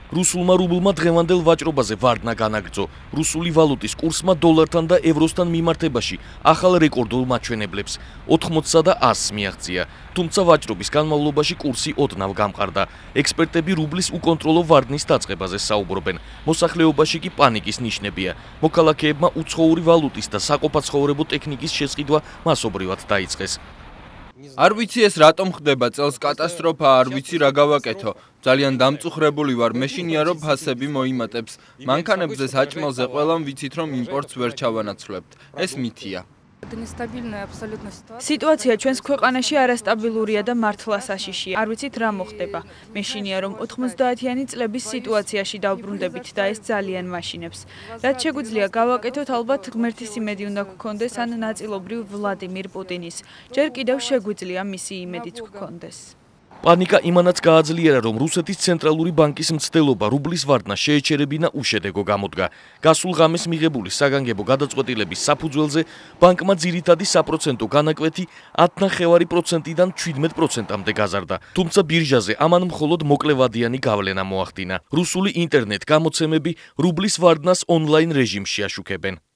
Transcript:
რუსულმა რუბლმა დღევანდელ ვაჭრობაზე ვარდნა განაგრძო. რუსული ვალუტის კურსმა დოლართან და ევროსთან მიმართებაში ახალ რეკორდულ მაჩვენებლებს 80-სა და 100-ს მიაღწია. თუმცა ვაჭრობის განმავლობაში კურსი ოდნავ გამყარდა. ექსპერტები რუბლის უკონტროლო ვარდნის დაწყებაზე საუბრობენ. მოსახლეობაში კი პანიკის ნიშნებია. მოქალაქეებმა უცხოური ვალუტის და საყოფაცხოვრებო ტექნიკის შესყიდვა მასობრივად დაიწყეს. არ ვიცი ეს რატომ ხდება, წელს კატასტროფა, არ ვიცი რა გავაკეთო. ძალიან დამწუხრებული ვარ, მეშინია რომ ფასები მოიმატებს. მანქანებზე საჭმელზე ყველამ ვიცით რომ იმპორტს ვერ ჩავანაცვლებთ. ეს მითია. სიტუაცია ჩვენს ქვეყანაში არასტაბილურია და მართლა საშიშია. არ ვიცით რა მოხდება. მეშინია რომ 90-იანი წლების სიტუაციაში დავბრუნდებით და ეს ძალიან მაშინებს. რაც შეგვიძლია გავაკეთოთ, ალბათ ღმერთის იმედი უნდა გქონდეს ან ნაწილობრივ ვლადიმირ პუტინის. ჯერ კიდევ შეგვიძლია მისი იმედიც გქონდეს. პანიკა იმანაც გააძლიერა, რომ რუსეთის ცენტრალური ბანკის მცდელობა რუბლის ვარდნა შეეჩერებინა უშედეგო გამოდგა. გასულ ღამეს მიღებული საგანგებო გადაწყვეტილების საფუძველზე ბანკმა ძირითადი საპროცენტო განაკვეთი 10.5%-დან 17%-მდე გაზარდა. თუმცა ბირჟაზე ამან მხოლოდ მოკლევადიანი გავლენა მოახდინა. რუსული ინტერნეტ გამოცემები რუბლის ვარდნას ონლაინ რეჟიმში აშუქებენ.